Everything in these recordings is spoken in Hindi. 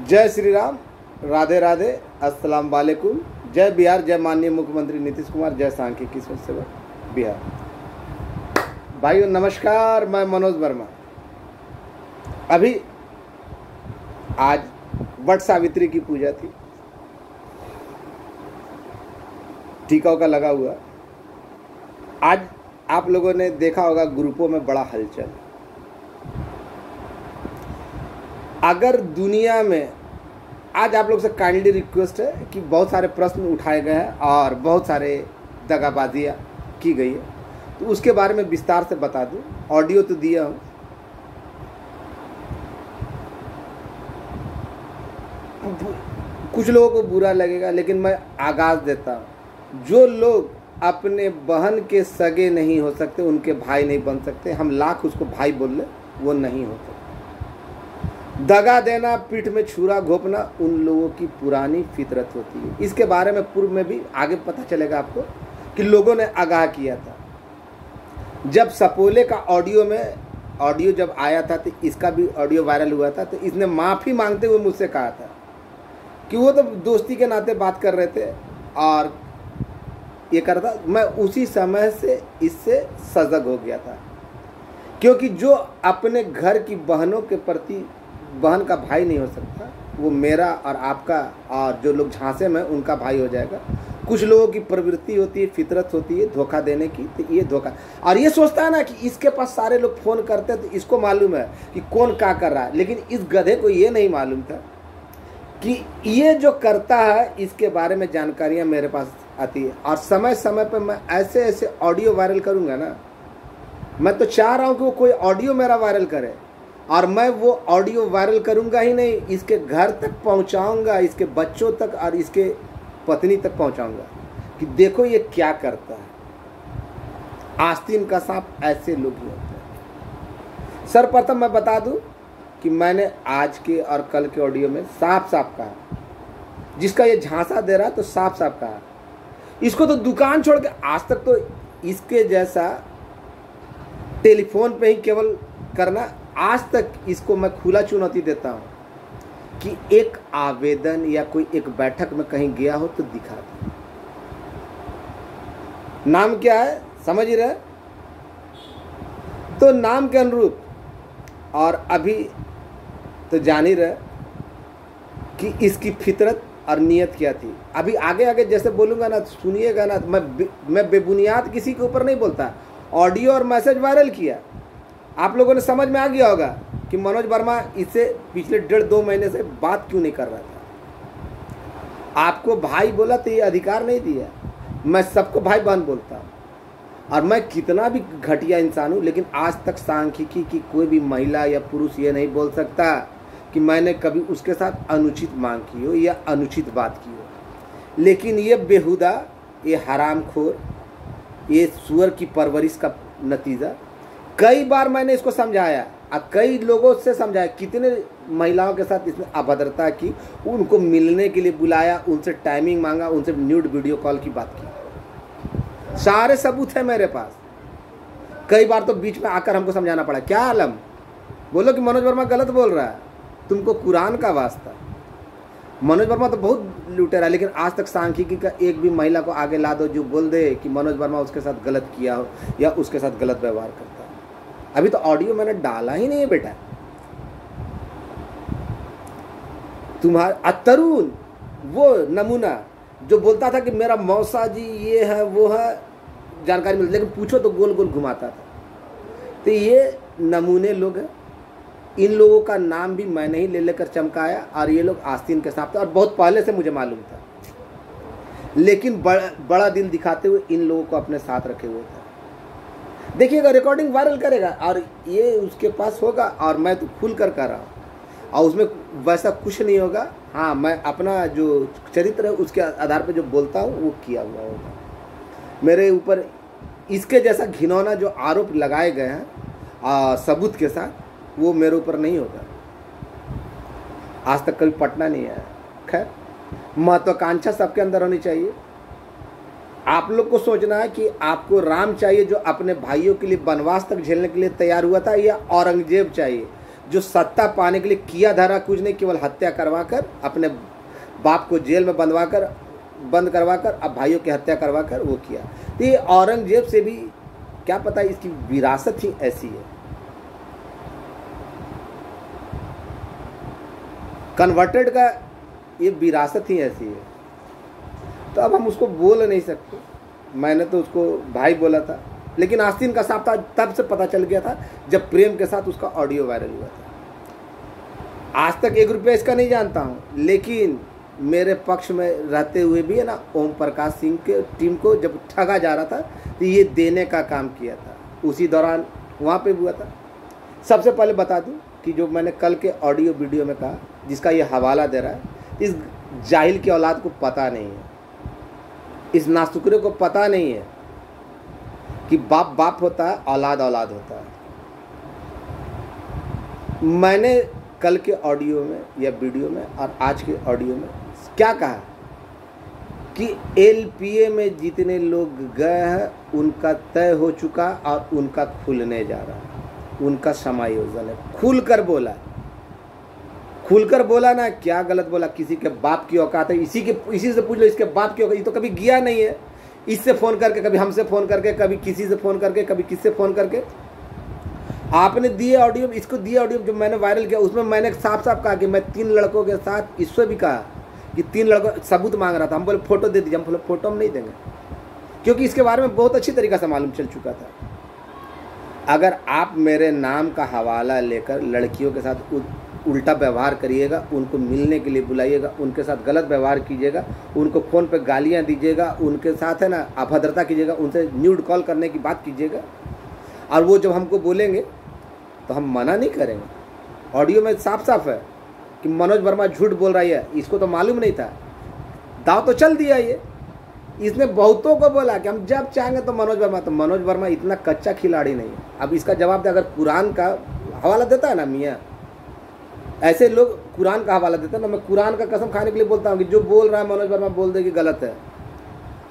जय श्री राम, राधे राधे, अस्सलाम वालेकुम। जय बिहार, जय माननीय मुख्यमंत्री नीतीश कुमार, जय सांख्यिकी सेवक बिहार। भाइयों नमस्कार, मैं मनोज वर्मा। अभी आज वट सावित्री की पूजा थी, टीकाओं का लगा हुआ। आज आप लोगों ने देखा होगा ग्रुपों में बड़ा हलचल। अगर दुनिया में आज आप लोग से काइंडली रिक्वेस्ट है कि बहुत सारे प्रश्न उठाए गए हैं और बहुत सारे दगाबाजियाँ की गई है, तो उसके बारे में विस्तार से बता दूं। ऑडियो तो दिया हूँ। कुछ लोगों को बुरा लगेगा, लेकिन मैं आगाज़ देता हूँ। जो लोग अपने बहन के सगे नहीं हो सकते, उनके भाई नहीं बन सकते। हम लाख उसको भाई बोल ले, वो नहीं हो सकते। दगा देना, पीठ में छुरा घोंपना उन लोगों की पुरानी फितरत होती है। इसके बारे में पूर्व में भी आगे पता चलेगा आपको कि लोगों ने आगाह किया था। जब सपोले का ऑडियो जब आया था, तो इसका भी ऑडियो वायरल हुआ था। तो इसने माफ़ी मांगते हुए मुझसे कहा था कि वो तो दोस्ती के नाते बात कर रहे थे और ये करता। मैं उसी समय से इससे सजग हो गया था, क्योंकि जो अपने घर की बहनों के प्रति बहन का भाई नहीं हो सकता, वो मेरा और आपका और जो लोग झांसे में उनका भाई हो जाएगा। कुछ लोगों की प्रवृत्ति होती है, फितरत होती है धोखा देने की। तो ये धोखा, और ये सोचता है ना कि इसके पास सारे लोग फ़ोन करते हैं तो इसको मालूम है कि कौन क्या कर रहा है। लेकिन इस गधे को ये नहीं मालूम था कि ये जो करता है इसके बारे में जानकारियाँ मेरे पास आती है। और समय समय पर मैं ऐसे ऐसे ऑडियो वायरल करूँगा ना। मैं तो चाह रहा हूँ कि वो कोई ऑडियो मेरा वायरल करे, और मैं वो ऑडियो वायरल करूंगा ही नहीं, इसके घर तक पहुंचाऊंगा, इसके बच्चों तक और इसके पत्नी तक पहुंचाऊंगा कि देखो ये क्या करता है। आस्तीन का सांप ऐसे लोग ही होते हैं। सर्वप्रथम मैं बता दूं कि मैंने आज के और कल के ऑडियो में साफ साफ कहा, जिसका ये झांसा दे रहा है तो साफ साफ कहा, इसको तो दुकान छोड़ के आज तक तो इसके जैसा टेलीफोन पे ही केवल करना। आज तक इसको मैं खुला चुनौती देता हूं कि एक आवेदन या कोई एक बैठक में कहीं गया हो तो दिखा दे। नाम क्या है समझ ही रहे, तो नाम के अनुरूप। और अभी तो जान ही रहे कि इसकी फितरत और नीयत क्या थी। अभी आगे आगे जैसे बोलूँगा ना, सुनिएगा ना। मैं बेबुनियाद किसी के ऊपर नहीं बोलता। ऑडियो और मैसेज वायरल किया, आप लोगों ने समझ में आ गया होगा कि मनोज वर्मा इससे पिछले 1.5-2 महीने से बात क्यों नहीं कर रहा था। आपको भाई बोला तो ये अधिकार नहीं दिया। मैं सबको भाई बहन बोलता हूँ, और मैं कितना भी घटिया इंसान हूँ, लेकिन आज तक सांख्यिकी की कोई भी महिला या पुरुष ये नहीं बोल सकता कि मैंने कभी उसके साथ अनुचित मांग की हो या अनुचित बात की हो। लेकिन ये बेहुदा, ये हरामखोर, ये सुअर की परवरिश का नतीजा। कई बार मैंने इसको समझाया और कई लोगों से समझाया। कितने महिलाओं के साथ इसने अभद्रता की, उनको मिलने के लिए बुलाया, उनसे टाइमिंग मांगा, उनसे न्यूड वीडियो कॉल की बात की। सारे सबूत है मेरे पास। कई बार तो बीच में आकर हमको समझाना पड़ा, क्या आलम बोलो कि मनोज वर्मा गलत बोल रहा है, तुमको कुरान का वास्ता। मनोज वर्मा तो बहुत लुटेरा, लेकिन आज तक सांख्यिकी का एक भी महिला को आगे ला दो जो बोल दे कि मनोज वर्मा उसके साथ गलत किया हो या उसके साथ गलत व्यवहार करता है। अभी तो ऑडियो मैंने डाला ही नहीं है बेटा। तुम्हारा तरुण वो नमूना जो बोलता था कि मेरा मौसा जी ये है वो है, जानकारी मिलती, लेकिन पूछो तो गोल गोल घुमाता था। तो ये नमूने लोग हैं। इन लोगों का नाम भी मैंने ही ले लेकर चमकाया, और ये लोग आस्तीन के साथ थे और बहुत पहले से मुझे मालूम था। लेकिन बड़ा दिल दिखाते हुए इन लोगों को अपने साथ रखे हुए थे। देखिएगा, रिकॉर्डिंग वायरल करेगा और ये उसके पास होगा, और मैं तो खुल कर रहा हूँ, और उसमें वैसा कुछ नहीं होगा। हाँ, मैं अपना जो चरित्र है उसके आधार पर जो बोलता हूँ वो किया हुआ होगा। मेरे ऊपर इसके जैसा घिनौना जो आरोप लगाए गए हैं सबूत के साथ, वो मेरे ऊपर नहीं होगा। आज तक कभी पटना नहीं आया। खैर, महत्वाकांक्षा सबके अंदर होनी चाहिए। आप लोग को सोचना है कि आपको राम चाहिए जो अपने भाइयों के लिए वनवास तक झेलने के लिए तैयार हुआ था, या औरंगजेब चाहिए जो सत्ता पाने के लिए किया धरा कुछ नहीं, केवल हत्या करवा कर, अपने बाप को जेल में बंद करवा कर, अब भाइयों की हत्या करवा कर वो किया। तो ये औरंगजेब से भी क्या पता इसकी विरासत ही ऐसी है, कन्वर्टेड का ये विरासत ही ऐसी है। तो अब हम उसको बोल नहीं सकते। मैंने तो उसको भाई बोला था, लेकिन आस्तीन का साफ था तब से पता चल गया था जब प्रेम के साथ उसका ऑडियो वायरल हुआ था। आज तक 1 रुपया इसका नहीं जानता हूँ, लेकिन मेरे पक्ष में रहते हुए भी है ना, ओम प्रकाश सिंह के टीम को जब ठगा जा रहा था तो ये देने का काम किया था, उसी दौरान वहाँ पे हुआ था। सबसे पहले बता दूँ कि जो मैंने कल के ऑडियो वीडियो में कहा, जिसका ये हवाला दे रहा है, इस जाहिल की औलाद को पता नहीं है, इस नासुकरे को पता नहीं है कि बाप बाप होता है, औलाद औलाद होता है। मैंने कल के ऑडियो में या वीडियो में और आज के ऑडियो में क्या कहा कि एलपीए में जितने लोग गए हैं उनका तय हो चुका और उनका खुलने जा रहा है, उनका समायोजन है। खुलकर बोला ना, क्या गलत बोला? किसी के बाप की औकात है, इसी से पूछ लो, इसके बाप की औकात। ये तो कभी गया नहीं है, इससे फ़ोन करके, कभी हमसे फ़ोन करके, कभी किसी से फ़ोन करके, कभी किससे फ़ोन करके। आपने दिए ऑडियो, इसको दिए ऑडियो जो मैंने वायरल किया, उसमें मैंने साफ साफ कहा कि मैं 3 लड़कों के साथ, इससे भी कहा कि 3 लड़कों सबूत मांग रहा था। हम बोले फ़ोटो दे दीजिए, हम बोले फ़ोटो हम नहीं देंगे, क्योंकि इसके बारे में बहुत अच्छी तरीक़ा से मालूम चल चुका था। अगर आप मेरे नाम का हवाला लेकर लड़कियों के साथ उल्टा व्यवहार करिएगा, उनको मिलने के लिए बुलाइएगा, उनके साथ गलत व्यवहार कीजिएगा, उनको फ़ोन पे गालियां दीजिएगा, उनके साथ है ना अभद्रता कीजिएगा, उनसे न्यूड कॉल करने की बात कीजिएगा, और वो जब हमको बोलेंगे तो हम मना नहीं करेंगे। ऑडियो में साफ साफ है कि मनोज वर्मा झूठ बोल रहा है, इसको तो मालूम नहीं था, दाव तो चल दिया। ये इसने बहुतों को बोला कि हम जब चाहेंगे तो मनोज वर्मा इतना कच्चा खिलाड़ी नहीं है। अब इसका जवाब दे, अगर कुरान का हवाला देता है ना मियाँ, ऐसे लोग कुरान का हवाला देते हैं ना, मैं कुरान का कसम खाने के लिए बोलता हूँ कि जो बोल रहा है मनोज वर्मा बोल दे कि गलत है।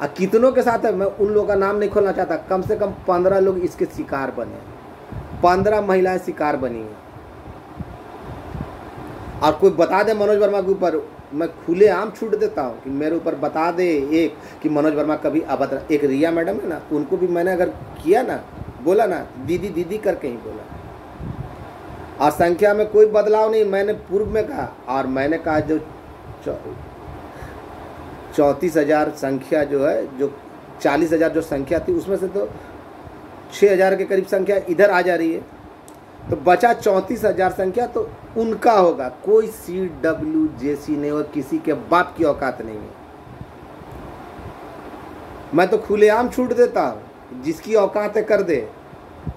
और कितनों के साथ है, मैं उन लोगों का नाम नहीं खोलना चाहता, कम से कम 15 लोग इसके शिकार बने, 15 महिलाएं शिकार बनी हैं। और कोई बता दे मनोज वर्मा के ऊपर, मैं खुलेआम छूट देता हूँ कि मेरे ऊपर बता दे एक कि मनोज वर्मा कभी अभद्र। एक रिया मैडम है ना, उनको भी मैंने अगर किया ना, बोला ना दीदी दीदी करके ही बोला, और संख्या में कोई बदलाव नहीं। मैंने पूर्व में कहा, और मैंने कहा जो 34,000 संख्या जो है, जो 40,000 जो संख्या थी, उसमें से तो 6,000 के करीब संख्या इधर आ जा रही है, तो बचा 34,000 संख्या तो उनका होगा। कोई CWJC नहीं और किसी के बाप की औकात नहीं है। मैं तो खुलेआम छूट देता हूँ, जिसकी औकात है कर दे।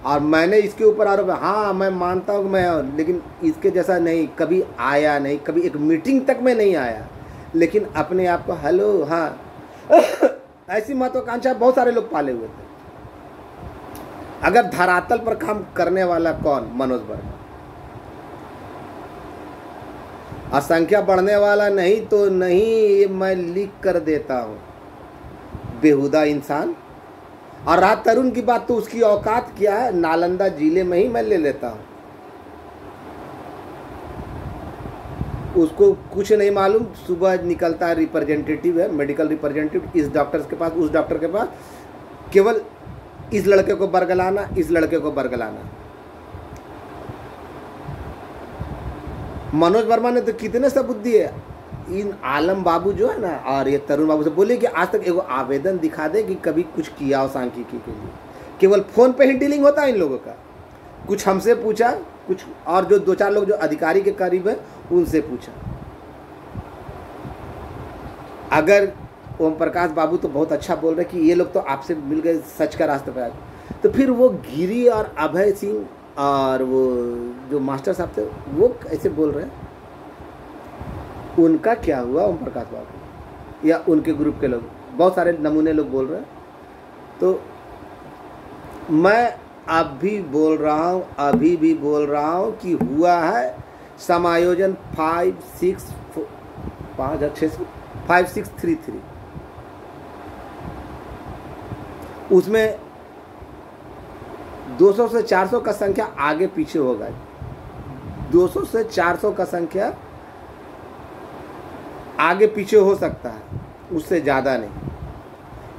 और मैंने इसके ऊपर आरोप, हाँ मैं मानता हूँ मैं, लेकिन इसके जैसा नहीं, कभी आया नहीं, कभी एक मीटिंग तक में नहीं आया, लेकिन अपने आप को हेलो हाँ ऐसी महत्वाकांक्षा बहुत सारे लोग पाले हुए थे। अगर धरातल पर काम करने वाला कौन? मनोज वर्मा। और संख्या बढ़ने वाला नहीं तो नहीं, मैं लिख कर देता हूं, बेहुदा इंसान। और रहा तरुण की बात, तो उसकी औकात क्या है, नालंदा जिले में ही मैं ले लेता हूं, उसको कुछ नहीं मालूम। सुबह निकलता है, रिप्रेजेंटेटिव है, मेडिकल रिप्रेजेंटेटिव, इस डॉक्टर के पास, उस डॉक्टर के पास, केवल इस लड़के को बरगलाना, इस लड़के को बरगलाना। मनोज वर्मा ने तो कितने सबूत दिए। इन आलम बाबू जो है ना, और ये तरुण बाबू से बोले कि आज तक एगो आवेदन दिखा दे कि कभी कुछ किया हो सांख्यिकी के लिए। केवल फोन पे ही डीलिंग होता है इन लोगों का। कुछ हमसे पूछा, कुछ और जो 2-4 लोग जो अधिकारी के करीब है उनसे पूछा। अगर ओम प्रकाश बाबू तो बहुत अच्छा बोल रहे कि ये लोग तो आपसे मिल गए, सच का रास्ते पर आए, तो फिर वो गिरी और अभय सिंह और वो जो मास्टर साहब थे वो ऐसे बोल रहे हैं, उनका क्या हुआ? ओम प्रकाश बाबू या उनके ग्रुप के लोग, बहुत सारे नमूने लोग बोल रहे हैं। तो मैं अब भी बोल रहा हूँ, अभी भी बोल रहा हूँ कि हुआ है समायोजन 5633। उसमें 200 से 400 का संख्या आगे पीछे होगा, 200 से 400 का संख्या आगे पीछे हो सकता है, उससे ज़्यादा नहीं।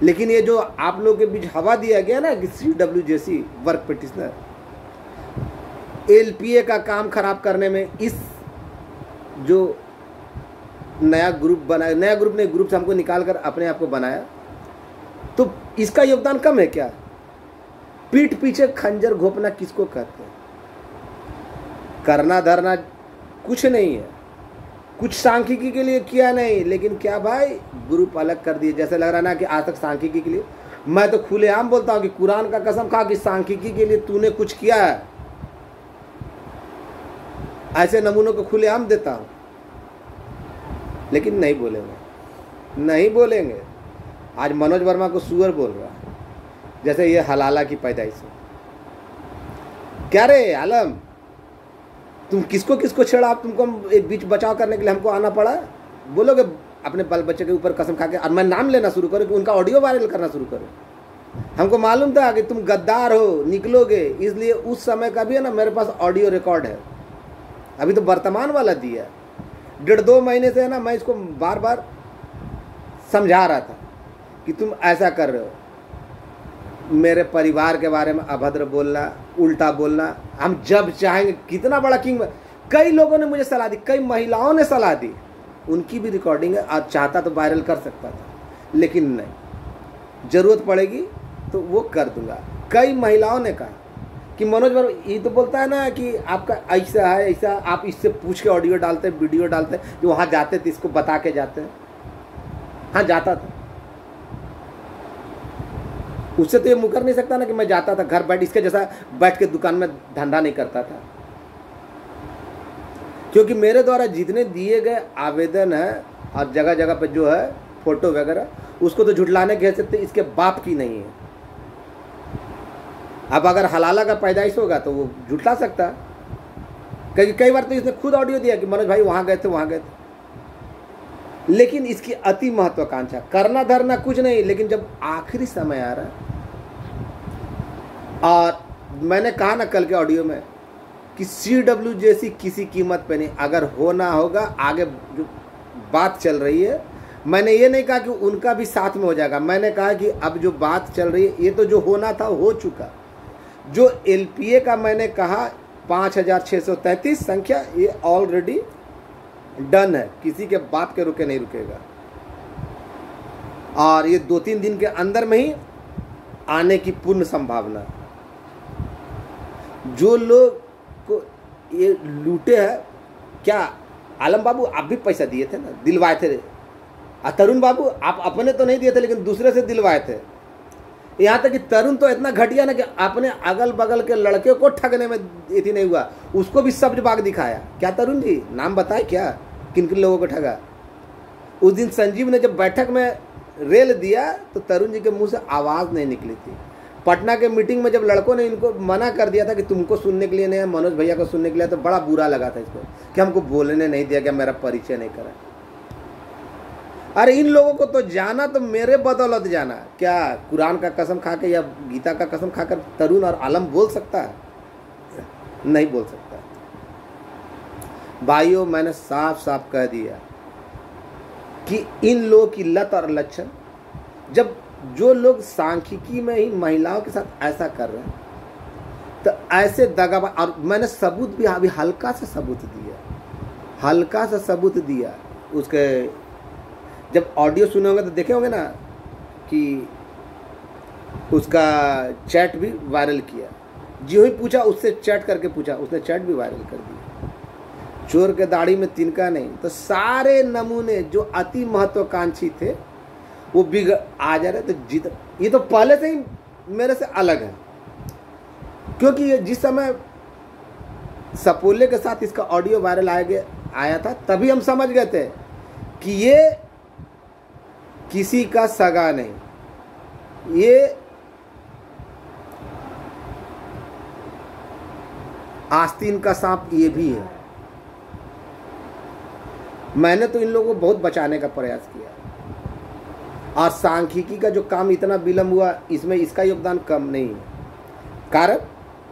लेकिन ये जो आप लोगों के बीच हवा दिया गया ना कि CWJC वर्क पिटिशनर, LPA का काम खराब करने में इस जो नया ग्रुप बनाया, नया ग्रुप ने ग्रुप से हमको निकाल कर अपने आप को बनाया, तो इसका योगदान कम है क्या? पीठ पीछे खंजर घोपना किसको कहते हैं? करना धरना कुछ नहीं है, कुछ सांख्यिकी के लिए किया नहीं, लेकिन क्या भाई ग्रुप अलग कर दिए। जैसे लग रहा ना कि आज तक सांख्यिकी के लिए, मैं तो खुलेआम बोलता हूँ कि कुरान का कसम खा कि सांख्यिकी के लिए तूने कुछ किया है, ऐसे नमूनों को खुलेआम देता हूँ। लेकिन नहीं बोलेंगे, नहीं बोलेंगे। आज मनोज वर्मा को सुअर बोल रहा है, जैसे ये हलाला की पैदाइश है। क्या रे आलम, तुम किसको किसको छेड़ा? आप तुमको एक बीच बचाव करने के लिए हमको आना पड़ा? बोलोगे अपने बाल बच्चे के ऊपर कसम खा के, और मैं नाम लेना शुरू करूँ कि उनका ऑडियो वायरल करना शुरू करूँ? हमको मालूम था कि तुम गद्दार हो, निकलोगे, इसलिए उस समय का भी है ना मेरे पास ऑडियो रिकॉर्ड है। अभी तो वर्तमान वाला दिया, 1.5-2 महीने से है ना मैं इसको बार बार समझा रहा था कि तुम ऐसा कर रहे हो, मेरे परिवार के बारे में अभद्र बोलना, उल्टा बोलना। हम जब चाहेंगे, कितना बड़ा किंग, कई लोगों ने मुझे सलाह दी, कई महिलाओं ने सलाह दी, उनकी भी रिकॉर्डिंग है, और चाहता तो वायरल कर सकता था, लेकिन नहीं, ज़रूरत पड़ेगी तो वो कर दूंगा। कई महिलाओं ने कहा कि मनोज वर्मा, ये तो बोलता है ना कि आपका ऐसा है, ऐसा, आप इससे पूछ के ऑडियो डालते, वीडियो डालते, जो वहाँ जाते थे इसको बता के जाते हैं। हाँ जाता था, उससे तो ये मुकर नहीं सकता ना कि मैं जाता था घर बैठ, इसके जैसा बैठ के दुकान में धंधा नहीं करता था। क्योंकि मेरे द्वारा जितने दिए गए आवेदन है और जगह जगह पे जो है फोटो वगैरह, उसको तो झुटलाने कह सकते, इसके बाप की नहीं है। अब अगर हलाला का पैदाइश होगा तो वो झुटला सकता, क्योंकि कई बार तो इसने खुद ऑडियो दिया कि मनोज भाई वहाँ गए थे, वहाँ गए थे। लेकिन इसकी अति महत्वाकांक्षा, करना धरना कुछ नहीं, लेकिन जब आखिरी समय आ रहा है, और मैंने कहा ना कल के ऑडियो में कि CWJC किसी कीमत पे नहीं, अगर होना होगा, आगे जो बात चल रही है, मैंने ये नहीं कहा कि उनका भी साथ में हो जाएगा, मैंने कहा कि अब जो बात चल रही है, ये तो जो होना था हो चुका। जो LPA का मैंने कहा 5633 संख्या, ये ऑलरेडी डन है, किसी के बाप के रुके नहीं रुकेगा, और ये 2-3 दिन के अंदर में ही आने की पूर्ण संभावना। जो लोग को ये लूटे हैं, क्या आलम बाबू आप भी पैसा दिए थे ना, दिलवाए थे, तरुण बाबू आप अपने तो नहीं दिए थे लेकिन दूसरे से दिलवाए थे। यहाँ तक कि तरुण तो इतना घटिया ना कि अपने अगल बगल के लड़के को ठगने में इतनी नहीं हुआ, उसको भी सब्ज बाग दिखाया। क्या तरुण जी, नाम बताए क्या, किन किन लोगों को ठगा? उस दिन संजीव ने जब बैठक में रेल दिया तो तरुण जी के मुंह से आवाज़ नहीं निकली थी। पटना के मीटिंग में जब लड़कों ने इनको मना कर दिया था कि तुमको सुनने के लिए नहीं है, मनोज भैया को सुनने के लिए, तो बड़ा बुरा लगा था इसको कि हमको बोलने नहीं दिया गया, मेरा परिचय नहीं करा। अरे इन लोगों को तो जाना तो मेरे बदौलत जाना। क्या कुरान का कसम खा के या गीता का कसम खाकर तरुण और आलम बोल सकता है? नहीं बोल सकता। भाइयों, मैंने साफ साफ कह दिया कि इन लोगों की लत और लक्षण, जब जो लोग सांख्यिकी में ही महिलाओं के साथ ऐसा कर रहे हैं, तो ऐसे दगाबाज, और मैंने सबूत भी अभी हल्का सा सबूत दिया, हल्का सा सबूत दिया। उसके जब ऑडियो सुने होंगे तो देखे होंगे ना कि उसका चैट भी वायरल किया, जो ही पूछा उससे चैट करके पूछा, उसने चैट भी वायरल कर दिया। चोर के दाढ़ी में तिनका नहीं, तो सारे नमूने जो अति महत्वाकांक्षी थे वो बिगड़ आ जा रहे। तो ये तो पहले से ही मेरे से अलग है, क्योंकि ये जिस समय सपोले के साथ इसका ऑडियो वायरल आया था, तभी हम समझ गए थे कि ये किसी का सगा नहीं, ये आस्तीन का सांप ये भी है। मैंने तो इन लोगों को बहुत बचाने का प्रयास किया, और सांख्यिकी का जो काम इतना विलंब हुआ, इसमें इसका योगदान कम नहीं है। कारण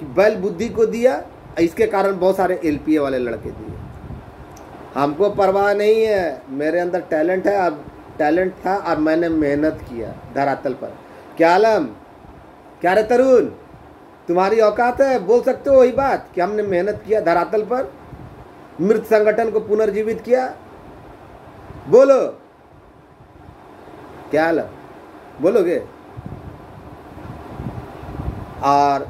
कि बैल बुद्धि को दिया इसके कारण बहुत सारे LPA वाले लड़के दिए। हमको परवाह नहीं है, मेरे अंदर टैलेंट है, अब टैलेंट था और मैंने मेहनत किया धरातल पर। क्या आलम, क्या रे तरुण, तुम्हारी औकात है, बोल सकते हो वही बात कि हमने मेहनत किया धरातल पर, मृत संगठन को पुनर्जीवित किया? बोलो, क्या आलम, बोलोगे? और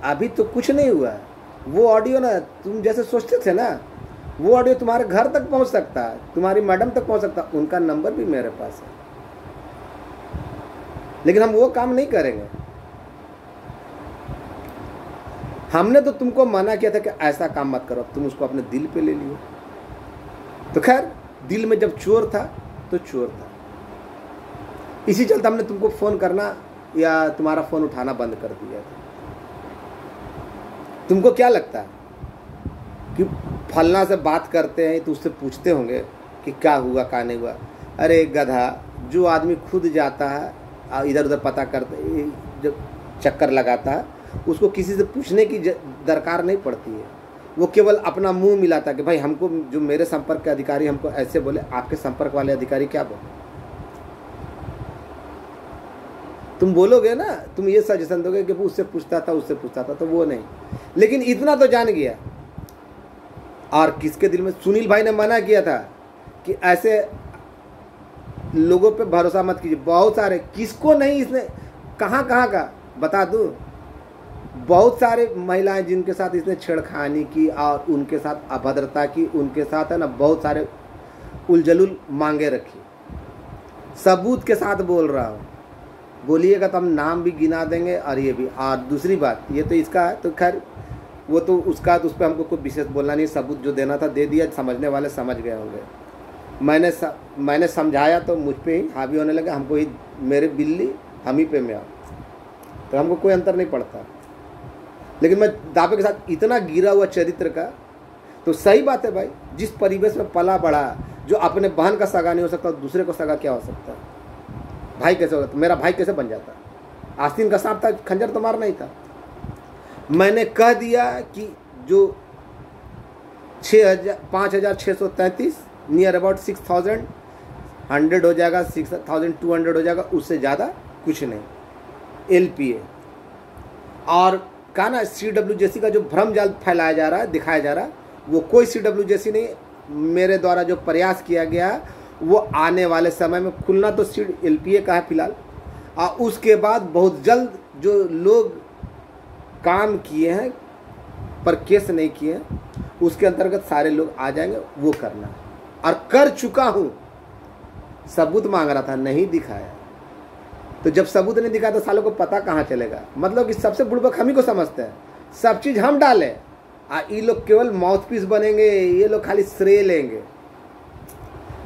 अभी तो कुछ नहीं हुआ है। वो ऑडियो ना, तुम जैसे सोचते थे ना, वो ऑडियो तुम्हारे घर तक पहुंच सकता है, तुम्हारी मैडम तक पहुंच सकता है, उनका नंबर भी मेरे पास है। लेकिन हम वो काम नहीं करेंगे। हमने तो तुमको मना किया था कि ऐसा काम मत करो, तुम उसको अपने दिल पे ले लियो। तो खैर, दिल में जब चोर था तो चोर था। इसी चलते हमने तुमको फ़ोन करना या तुम्हारा फ़ोन उठाना बंद कर दिया था। तुमको क्या लगता है कि फलना से बात करते हैं तो उससे पूछते होंगे कि क्या हुआ क्या नहीं हुआ? अरे गधा, जो आदमी खुद जाता है इधर उधर पता करते, जो चक्कर लगाता है, उसको किसी से पूछने की दरकार नहीं पड़ती है। वो केवल अपना मुंह मिलाता कि भाई हमको, जो मेरे संपर्क के अधिकारी हमको ऐसे बोले, आपके संपर्क वाले अधिकारी क्या बोले? तुम बोलोगे ना, तुम ये सजेशन दोगे कि वो उससे पूछता था, तो वो नहीं। लेकिन इतना तो जान गया। और किसके दिल में? सुनील भाई ने मना किया था कि ऐसे लोगों पे भरोसा मत कीजिए। बहुत सारे, किसको नहीं, इसने कहाँ का बता दूँ, बहुत सारे महिलाएं जिनके साथ इसने छेड़खानी की और उनके साथ अभद्रता की, उनके साथ है ना बहुत सारे उलझुल मांगे रखी। सबूत के साथ बोल रहा हूँ, बोलिएगा तो हम नाम भी गिना देंगे और ये भी। और दूसरी बात, ये तो इसका है, तो खैर वो तो उसका, तो उस पर हमको कोई विशेष बोलना नहीं। सबूत जो देना था दे दिया, समझने वाले समझ गए होंगे। मैंने समझाया तो मुझ पे ही हावी होने लगा, हमको ही, मेरे बिल्ली हम ही पे में आओ, तो हमको कोई अंतर नहीं पड़ता। लेकिन मैं दावे के साथ इतना गिरा हुआ चरित्र का, तो सही बात है भाई, जिस परिवेश में पला बढ़ा, जो अपने बहन का सगा नहीं हो सकता, दूसरे को सगा क्या हो सकता है? भाई कैसे होगा? तो मेरा भाई कैसे बन जाता? आस्तीन का सांप था, खंजर तो मारना ही था। मैंने कह दिया कि जो 5,633 नियर अबाउट 6,000 100 हो जाएगा, 6,200 हो जाएगा, उससे ज़्यादा कुछ नहीं। LPA और कहा ना, CWJC का जो भ्रम जाल फैलाया जा रहा है, दिखाया जा रहा है, वो कोई CWJC नहीं। मेरे द्वारा जो प्रयास किया गया वो आने वाले समय में खुलना तो LPA का है फिलहाल, और उसके बाद बहुत जल्द जो लोग काम किए हैं पर केस नहीं किए हैं, उसके अंतर्गत सारे लोग आ जाएंगे। वो करना और कर चुका हूँ। सबूत मांग रहा था, नहीं दिखाया। तो जब सबूत नहीं दिखाया तो सालों को पता कहाँ चलेगा? मतलब कि सबसे बुड़बक हम ही को समझते हैं, सब चीज़ हम डालें, ये लोग केवल माउथ पीस बनेंगे, ये लोग खाली श्रेय लेंगे।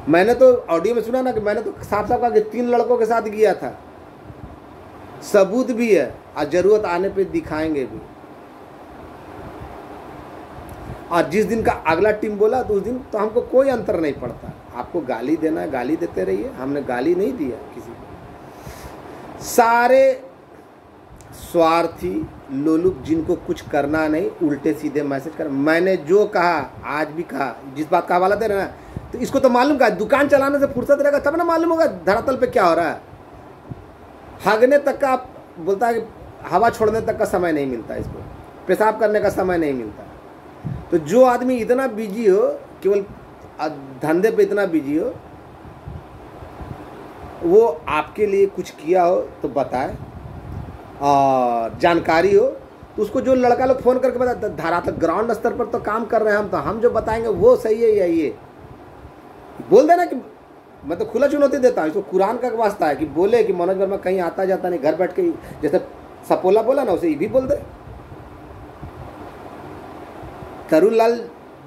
मैंने तो ऑडियो में सुना ना कि मैंने तो साफ साफ कहा कि 3 लड़कों के साथ गया था, सबूत भी है और जरूरत आने पे दिखाएंगे भी। और जिस दिन का अगला टीम बोला तो उस दिन तो हमको कोई अंतर नहीं पड़ता। आपको गाली देना है, गाली देते रहिए, हमने गाली नहीं दिया किसी को। सारे स्वार्थी लोलुप जिनको कुछ करना नहीं, उल्टे सीधे मैसेज कर। मैंने जो कहा, आज भी कहा, जिस बात का हवाला दे रहे ना, तो इसको तो मालूम का, दुकान चलाने से फुर्सत रहेगा तब ना मालूम होगा धरातल पे क्या हो रहा है। हगने तक का बोलता है कि हवा छोड़ने तक का समय नहीं मिलता, इसको पेशाब करने का समय नहीं मिलता। तो जो आदमी इतना बिजी हो, केवल धंधे पे इतना बिजी हो, वो आपके लिए कुछ किया हो तो बताए, और जानकारी हो तो उसको जो लड़का लोग फ़ोन करके बता, धरातल ग्राउंड स्तर पर तो काम कर रहे हैं हम, तो हम जो बताएंगे वो सही है या ये बोल देना। कि मैं तो खुला चुनौती देता हूँ इसको, कुरान का वास्ता है कि बोले कि मनोज वर्मा कहीं आता जाता नहीं, घर बैठ के जैसे सपोला बोला ना, उसे ये भी बोल दे। तरुण लाल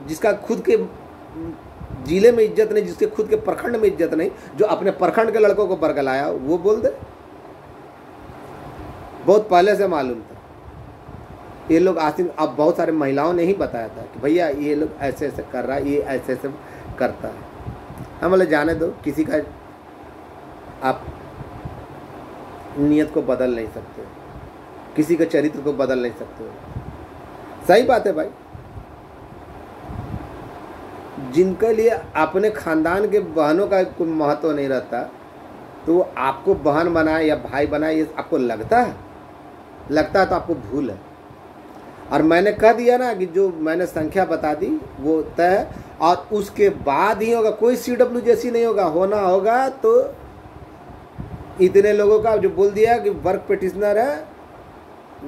जिसका खुद के जिले में इज्जत नहीं, जिसके खुद के प्रखंड में इज्जत नहीं, जो अपने प्रखंड के लड़कों को बरगलाया, वो बोल दे। बहुत पहले से मालूम था ये लोग आसिम। अब बहुत सारे महिलाओं ने ही बताया था कि भैया ये लोग ऐसे ऐसे कर रहा है, ये ऐसे ऐसे करता है। हम बोले जाने दो, किसी का आप नियत को बदल नहीं सकते, किसी के चरित्र को बदल नहीं सकते। सही बात है भाई। जिनके लिए अपने खानदान के बहनों का कोई महत्व नहीं रहता, तो वो आपको बहन बनाए या भाई बनाए, ये आपको लगता है तो आपको भूल है। और मैंने कह दिया ना कि जो मैंने संख्या बता दी वो तय है, और उसके बाद ही होगा। कोई CW जैसी नहीं होगा। होना होगा तो इतने लोगों का जो बोल दिया कि वर्क पिटिशनर है,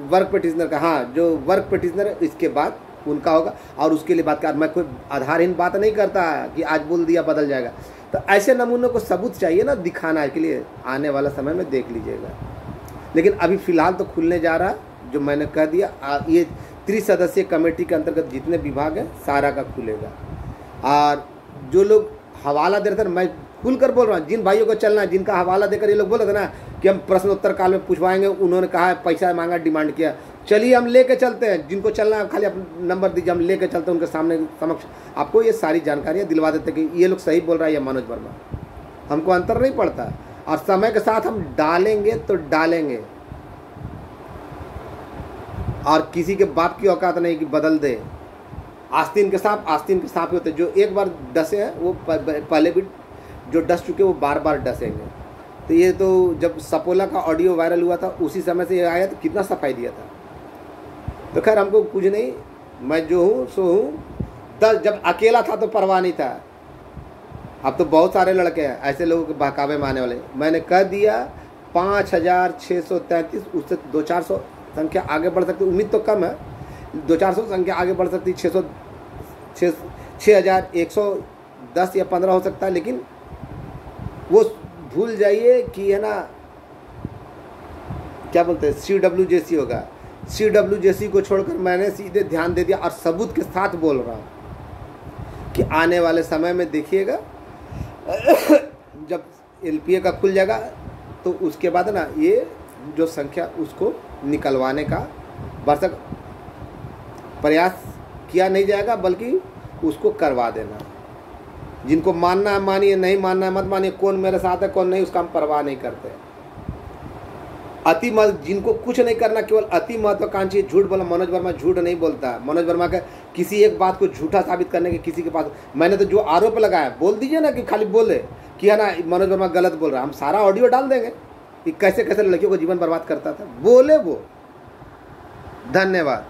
वर्क पिटिशनर का, हाँ जो वर्क पिटिशनर है इसके बाद उनका होगा। और उसके लिए बात कर, मैं कोई आधारहीन बात नहीं करता कि आज बोल दिया बदल जाएगा। तो ऐसे नमूनों को सबूत चाहिए ना दिखाना के लिए, आने वाला समय में देख लीजिएगा। लेकिन अभी फ़िलहाल तो खुलने जा रहा, जो मैंने कह दिया। ये 3 सदस्यीय कमेटी के अंतर्गत जितने विभाग हैं सारा का खुलेगा। और जो लोग हवाला दे रहे थे, मैं खुलकर बोल रहा हूँ, जिन भाइयों को चलना है, जिनका हवाला देकर ये लोग बोल रहे थे ना कि हम प्रश्नोत्तर काल में पूछवाएंगे, उन्होंने कहा है पैसा मांगा, डिमांड किया, चलिए हम लेके चलते हैं। जिनको चलना है खाली अपना नंबर दीजिए, हम लेके चलते हैं उनके सामने समक्ष। आपको ये सारी जानकारियाँ दिलवा देते कि ये लोग सही बोल रहा है या मनोज वर्मा। हमको अंतर नहीं पड़ता, और समय के साथ हम डालेंगे तो डालेंगे। और किसी के बाप की औकात नहीं कि बदल दे। आस्तीन के सांप होते, जो एक बार डसे हैं वो पहले भी जो डस चुके वो बार बार डसेंगे। तो ये तो जब सपोला का ऑडियो वायरल हुआ था उसी समय से ये आया, तो कितना सफाई दिया था। तो खैर हमको कुछ नहीं, मैं जो हूँ सो हूँ। जब अकेला था तो परवाह नहीं था। अब तो बहुत सारे लड़के हैं ऐसे लोगों के बहकावे में आने वाले। मैंने कह दिया 5633, उससे 200-400 संख्या आगे बढ़ सकती। उम्मीद तो कम है, 200-400 संख्या आगे बढ़ सकती। 6110 या 15 हो सकता है। लेकिन वो भूल जाइए कि है ना, क्या बोलते हैं, CWJC होगा। CWJC को छोड़कर मैंने सीधे ध्यान दे दिया, और सबूत के साथ बोल रहा हूँ कि आने वाले समय में देखिएगा जब LPA का खुल जाएगा तो उसके बाद ना ये जो संख्या उसको निकलवाने का भरसक प्रयास किया नहीं जाएगा, बल्कि उसको करवा देना। जिनको मानना है मानिए, नहीं मानना है मत मानिए। कौन मेरे साथ है कौन नहीं उसका हम परवाह नहीं करते। जिनको कुछ नहीं करना, केवल अति महत्वाकांक्षी झूठ बोला। मनोज वर्मा झूठ नहीं बोलता। मनोज वर्मा का किसी एक बात को झूठा साबित करने के किसी के पास, मैंने तो जो आरोप लगाया, बोल दीजिए ना कि खाली बोले कि है ना मनोज वर्मा गलत बोल रहा है। हम सारा ऑडियो डाल देंगे कि कैसे कैसे लड़कियों को जीवन बर्बाद करता था, बोले वो। धन्यवाद।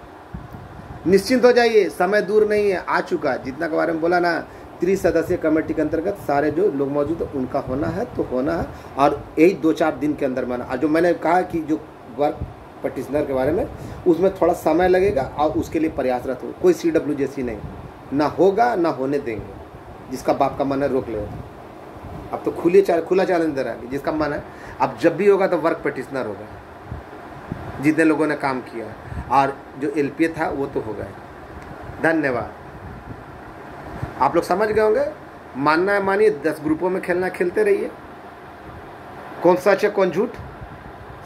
निश्चिंत हो जाइए, समय दूर नहीं है, आ चुका। जितना के बारे में बोला ना, 3 सदस्यीय कमेटी के अंतर्गत सारे जो लोग मौजूद हैं उनका होना है तो होना है, और यही 2-4 दिन के अंदर माना। और जो मैंने कहा कि जो वर्क पिटिशनर के बारे में, उसमें थोड़ा समय लगेगा और उसके लिए प्रयासरत हो। कोई CWJC नहीं, ना होगा ना होने देंगे। जिसका बाप का मन है रोक ले। अब तो खुला चैलेंज दे रहा है, जिसका मन है अब जब भी होगा तो वर्क पिटिशनर होगा। जितने लोगों ने काम किया, और जो LPA था वो तो हो गया। धन्यवाद। आप लोग समझ गए होंगे। मानना है मानिए, 10 ग्रुपों में खेलना खेलते रहिए। कौन सच है कौन झूठ,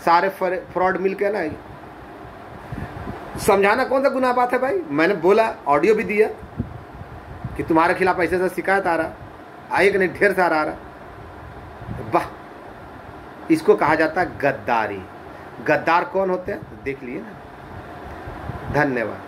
सारे फ्रॉड मिल के ना समझाना कौन सा गुनाह बात है भाई। मैंने बोला, ऑडियो भी दिया कि तुम्हारे खिलाफ ऐसे ऐसा शिकायत आ रहा, आए कि नहीं, ढेर सारा आ रहा। वाह, इसको कहा जाता है गद्दारी। गद्दार कौन होते हैं देख लिए ना। धन्यवाद।